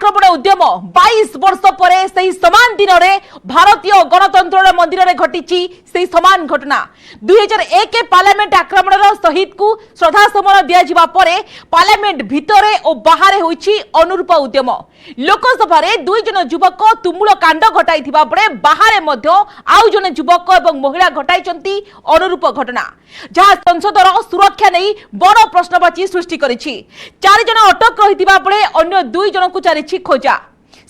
आक्रमण उद्यम 22 वर्ष पर से समान दिन में भारतीय गणतंत्र मंदिर में घटी समान घटना 2001 पार्लियामेंट आक्रमण शहीद को श्रद्धासुमन दिया पार्लियामेंट भितरे और बाहर होईछि अनुरूप उद्यम। लोकसभा रे दुई जन युवक तुमुल कांड घटाई बेले बाहर आउ जन युवक और महिला घटाई अनुरूप घटना जहां संसदर सुरक्षा नहीं बड़ प्रश्नवाची सृष्टि करिछि। 4 जन अटक रहितिबा बेले अन्य 2 जन को चलिछि खोजा।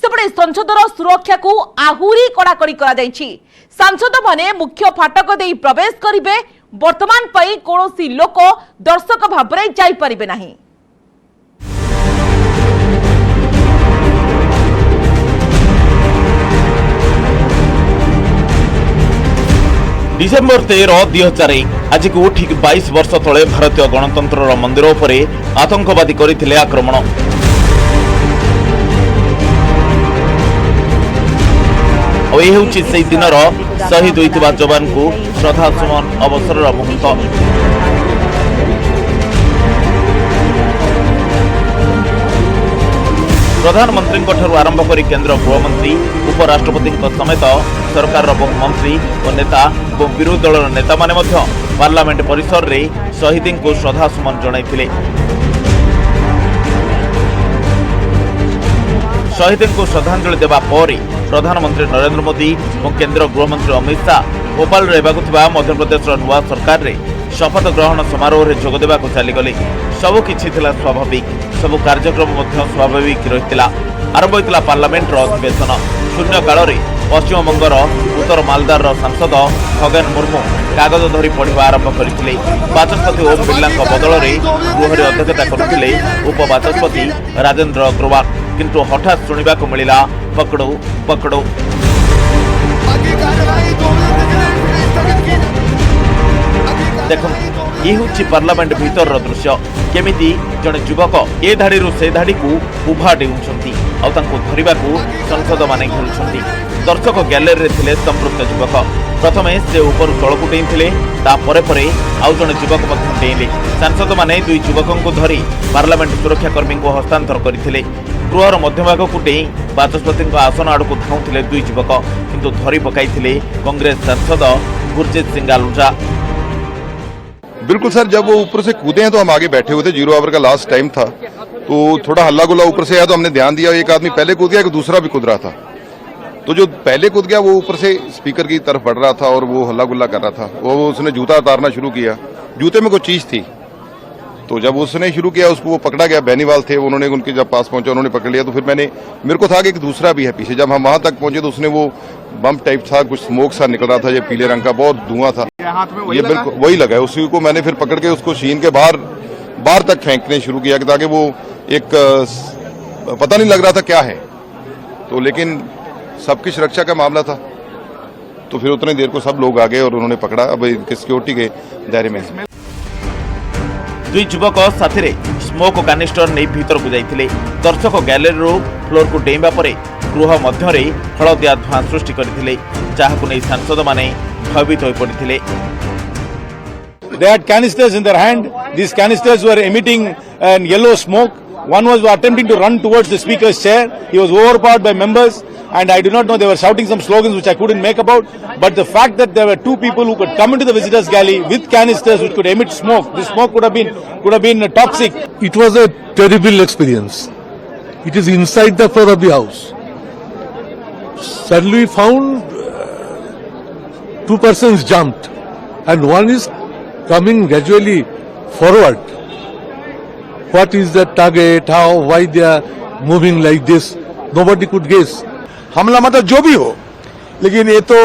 सेपटे संसदर सुरक्षा को आहुरी कड़ाकड़ी करा जायछि। सांसद माने मुख्य फाटक देई प्रवेश करिवे। वर्तमान पई कोनोसी लोक दर्शक भाबरे जाई परिबे नाही। डिसेम्बर 13, 2001 आज को ठीक 22 वर्ष तले भारतीय गणतंत्र मंदिर उपरे आतंकवादी करथिले आक्रमण। और यह होछि से दिनर शहीद होइतिबा जवान को श्रद्धासुमन अवसर मुहूर्त। प्रधानमंत्री आरंभ कर केंद्र गृहमंत्री उपराष्ट्रपति समेत सरकार बहु मंत्री और नेता और विरोधी दल नेता माने पार्लियामेंट परिसर रे शहीद को श्रद्धासुमन जणाइथिले। शहीद को श्रद्धांजलि देवा पर प्रधानमंत्री नरेंद्र मोदी और केंद्र गृहमंत्री अमित शाह भोपाल मध्य प्रदेश नुआ सरकार रे शपथ ग्रहण समारोह रे जोग देवा को चलीगले। सबु किछि थिला स्वाभाविक, सबु कार्यक्रम स्वाभाविक रहितिला। आरंभ होइतिला पार्लियामेंट अधिवेशन। शून्य काल रे पश्चिम बंगर उत्तर मालदार सांसद खगन मुर्मू कागज धरी पढ़ा आरंभ करथिले। बाचस्पति ओम बिरला बदल रे गृह अध्यक्षता करथिले उपबाचस्पति राजेंद्र अग्रवाल। किंतु हठात शुणा मिला पकड़ो पकड़ो। देखो ये हूँ पार्लियामेंट भीतर दृश्य केमिति जड़े युवक ए धाड़ी से धाड़ी को उभा डेउछंती आ तांको धरिबा को संसद माने घेरुछंती। दर्शक गैलरी रे थिले संपृक्त युवक। प्रथमे से ऊपर तळकु डेइथिले, ता परे परे आउ जने युवक मध्ये डेइले। सांसद माने दुई युवकों को धरी पार्लियामेंट सुरक्षा कर्मी को हस्तांतर करथिले। गृहर मध्यभाग को डेई बाचस्पति आसन आड़ को धाउथिले दुई युवक, किंतु धरी पकाइथिले कांग्रेस सांसद गुरजीत सिंह आलूजा। बिल्कुल सर, जब वो ऊपर से कूदे हैं तो हम आगे बैठे हुए थे। 0 ओवर का लास्ट टाइम था तो थोड़ा हल्ला गुल्ला ऊपर से आया तो हमने ध्यान दिया। एक आदमी पहले कूद गया, एक दूसरा भी कूद रहा था। तो जो पहले कूद गया वो ऊपर से स्पीकर की तरफ बढ़ रहा था और वो हल्ला गुल्ला कर रहा था। वो उसने जूता उतारना शुरू किया, जूते में कोई चीज थी। तो जब उसने शुरू किया उसको वो पकड़ा गया। बेनीवाल थे, उन्होंने उनके जब पास पहुंचा उन्होंने पकड़ लिया। तो फिर मेरे को था कि एक दूसरा भी है पीछे। जब हम वहां तक पहुंचे तो उसने वो बम टाइप था, कुछ स्मोक सा निकल रहा था, ये पीले रंग का बहुत धुआं था। ये बिल्कुल वही लगा है। उसी को मैंने फिर पकड़ के उसको शीन के बाहर तक फेंकने शुरू किया ताकि वो एक पता नहीं लग रहा था क्या है। तो लेकिन सबकी सुरक्षा का मामला था तो फिर उतनी देर को सब लोग आ गए और उन्होंने पकड़ा। अब सिक्योरिटी के दायरे में दुई युवक साथी रे स्मोक कानिस्टर नहीं भीतर को जाइथिले। दर्शक गैलरी रो फ्लोर को डेइबा परे गृह मध्य रे हलदिया धुआं सृष्टि करथिले, जाहाकु नै सांसद माने भयभीत होई पड़िथिले। They had canisters in their hand. These canisters were emitting yellow smoke. One was attempting to run towards the speaker's chair. He was overpowered by members, and I do not know, they were shouting some slogans which I couldn't make about. But the fact that there were 2 people who could come into the visitors' gallery with canisters which could emit smoke, this smoke could have been toxic. It was a terrible experience. It is inside the floor of the house. Suddenly we found 2 persons jumped, and one is coming gradually forward. What is the target? How? Why they are moving like this? Nobody could guess. हमला मतलब जो भी हो, लेकिन ये तो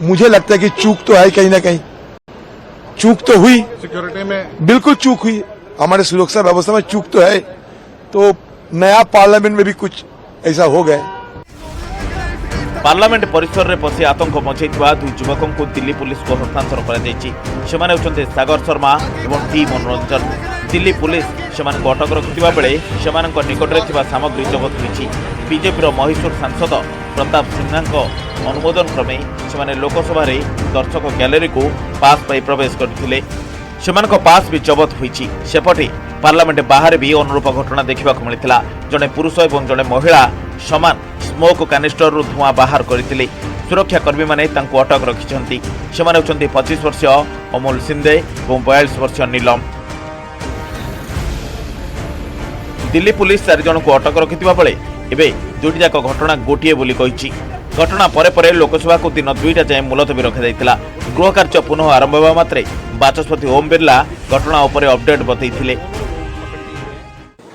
मुझे लगता है कि चूक तो है, कहीं ना कहीं चूक तो हुई। सिक्योरिटी में बिल्कुल चूक हुई, हमारे सुरक्षा व्यवस्था में चूक तो है। तो नया पार्लियामेंट में भी कुछ ऐसा हो गया। पार्लियामेंट परिसर रे पसी आतंक मचाइथिबा दुई युवकों को दिल्ली पुलिस को हस्तांतर करा जायछि। सेमाने होचन्ते सागर शर्मा एवं टी मनोरंजन। दिल्ली पुलिस सेमान को अटक रखिथिबा बेले सेमानक निकट रे थिबा सामग्री जब्त होइछि। बीजेपी मैसूर सांसद प्रताप सिन्हा अनुमोदन क्रमे सेमाने लोकसभा रे दर्शक गैलरी को पास पाई प्रवेश करथिले। सेमानक पास भी जब्त होइछि। सेपटे पार्लियामेंट बाहर भी अनुरूप घटना देखा मिलता। जड़े पुरुष और जड़े महिला समान स्मोक कानिस्टर धुआं बाहर करथिले। सुरक्षाकर्मी माने तांको अटक रखिछन्ति। सेमाने होछन्ति 25 वर्षीय अमोल सिंधे और 42 वर्षीय नीलम। दिल्ली पुलिस 4 जन को अटक रखिथिबा बेले एबे दुईटी जाक घटना गोटिए बोली कहिछि। घटना परे परे लोकसभा को दिन 2टा जाए मुलतवी रखा जाइतिला। गृह कार्य पुनः आरंभ होगा मात्रे बाचस्पति ओम बिरला घटना उपरे अपडेट बतैथिले।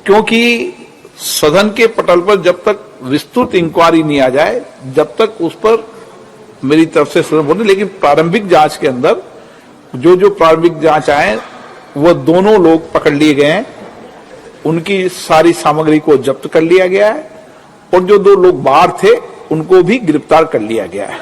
क्योंकि सदन के पटल पर जब तक विस्तृत इंक्वायरी नहीं आ जाए, जब तक उस पर मेरी तरफ से सदन बोले, लेकिन प्रारंभिक जांच के अंदर जो प्रारंभिक जांच आए वो दोनों लोग पकड़ लिए गए हैं, उनकी सारी सामग्री को जब्त कर लिया गया है और जो 2 लोग बाहर थे उनको भी गिरफ्तार कर लिया गया है।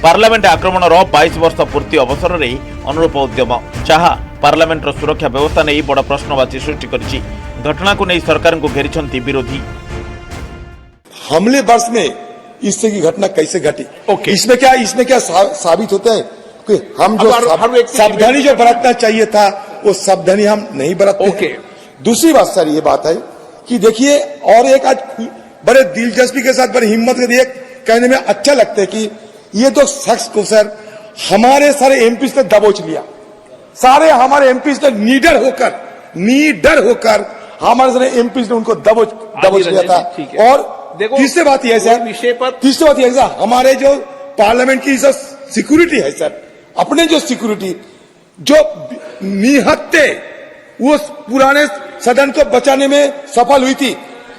पार्लियामेंट आक्रमण 22 वर्ष पूर्ति अवसर में अनुरूप उद्यम जहाँ पार्लियामेंट सुरक्षा व्यवस्था नहीं बड़ प्रश्नवाची सृष्टि करिछि। घटना को नहीं सरकार को घेरिछन्ति विरोधी। हमले वर्ष में इस तरह की घटना कैसे घटी? इसमें क्या साबित होता है कि हम जो सावधानी जो बरतना चाहिए था वो सावधानी हम नहीं बरतते। दूसरी बात सर ये बात है कि देखिए, और एक आज बड़े दिलचस्पी के साथ बड़ी हिम्मत के लिए कहने में अच्छा लगता है कि ये तो शख्स को सर हमारे सारे एमपी ने दबोच लिया। सारे हमारे एमपी ने नीडर होकर हमारे सारे एमपी ने उनको दबोच लिया था। और तीसरी बात यह है सर, हमारे जो पार्लियामेंट की जो सिक्योरिटी है सर, अपने जो सिक्योरिटी जो निहत्ते वो पुराने सदन को बचाने में सफल हुई थी,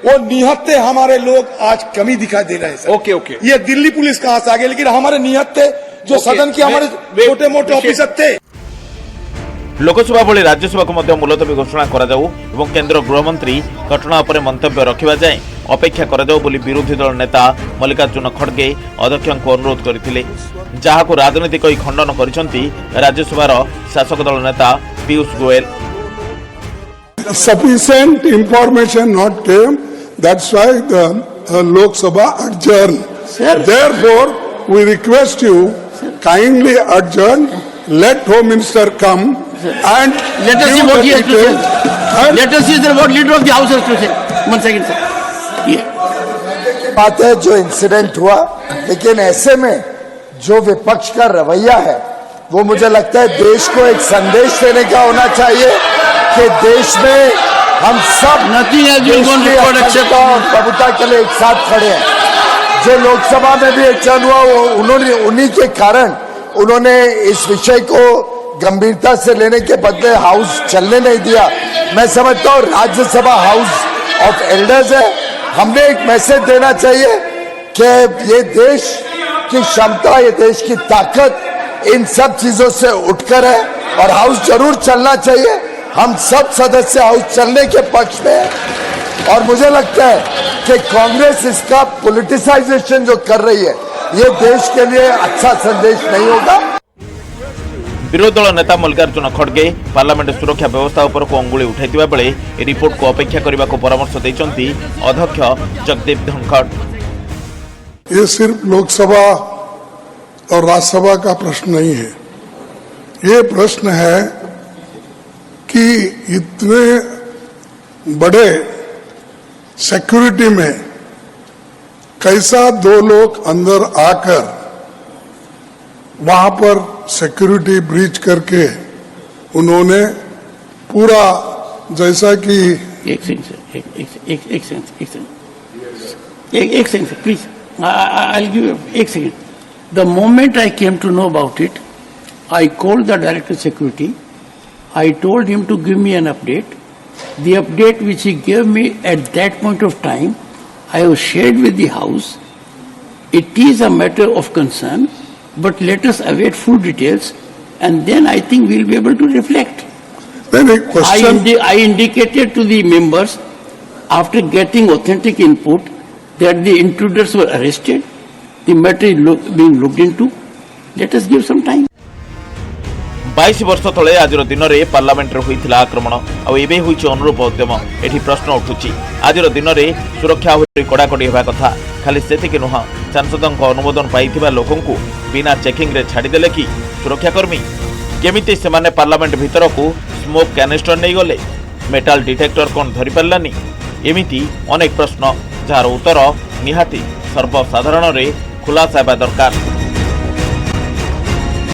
वो निहत्ते हमारे लोग आज कमी दिखाई दे रहे हैं सर। ये दिल्ली पुलिस कहां से आ गई, लेकिन हमारे निहत्ते जो सदन के हमारे छोटे मोटे ऑफिसर थे। लोकसभा भली राज्यसभा को मध्य मुलतवी घोषणा करा जाऊ एवं केंद्र गृहमंत्री घटना उपरे मंतव्य रखिबा जाए अपेक्षा करा जाऊ बोली विरोधी दल नेता मल्लिकार्जुन खड़गे अध्यक्ष को अनुरोध करथिले, जहाको राजनीतिक खंडन करिसंती राज्यसभार शासक दल नेता Piyush Goyal. Sufficient information not came. That's why the Lok Sabha adjourned. Therefore, we request you kindly adjourn. Let Home Minister come and let us see what he has to say. Let us see what leader of the House has to say. 1 second, sir. बात है जो incident हुआ, लेकिन ऐसे में जो विपक्ष का रवैया है वो मुझे लगता है देश को एक संदेश देने का होना चाहिए कि देश में हम सब प्रभुता के लिए एक साथ खड़े हैं। जो लोकसभा में भी एक चर्चा हुआ वो उन्हीं के कारण उन्होंने इस विषय को गंभीरता से लेने के बदले हाउस चलने नहीं दिया। मैं समझता हूँ राज्यसभा हाउस ऑफ एल्डर्स है, हमने एक मैसेज देना चाहिए कि ये देश की क्षमता, ये देश की ताकत इन सब चीजों से उठकर है और हाउस जरूर चलना चाहिए। हम सब सदस्य हाउस चलने के पक्ष में है और मुझे लगता है कि कांग्रेस इसका पॉलिटिसाइजेशन जो कर रही है ये देश के लिए अच्छा संदेश नहीं होगा। विरोधी दल नेता मल्लिकार्जुन खड़गे पार्लियामेंट सुरक्षा व्यवस्था उपर को अंगुली उठाइथिबा बेले ए रिपोर्ट को अपेक्षा करने को परामर्श दैछन्ति अध्यक्ष जगदीप धनखड़। ये सिर्फ लोकसभा और राज्यसभा का प्रश्न नहीं है, ये प्रश्न है कि इतने बड़े सिक्योरिटी में कैसा 2 लोग अंदर आकर वहां पर सिक्योरिटी ब्रीच करके उन्होंने पूरा जैसा कि एक second please I will give you एक second. The moment I came to know about it, I called the Director of Security. I told him to give me an update. The update which he gave me at that point of time, I have shared with the House. It is a matter of concern, but let us await full details and then I think we'll be able to reflect. Then a question. I indicated to the members after getting authentic input that the intruders were arrested. The matter is being looked into. Let us give some time. 22 वर्ष तले आज दिन में parliament होता आक्रमण आबे अनुरूप उद्यम एठी प्रश्न उठुची। आज दिन में सुरक्षा कड़ाकड़ी होगा कथा, खाली से नुह सांसदों अनुमोदन पाई लोक बिना चेकिंग रे छाड़देले कि सुरक्षाकर्मी केमिति सेमाने पार्लियामेंट भितर को स्मोक कैनिस्टर नहीं गले, मेटाल डिटेक्टर कौन धरी पारानी, एमिति अनेक प्रश्न। जार उत्तर निहाती सर्वसाधारण खुलासा हेबा दरकार।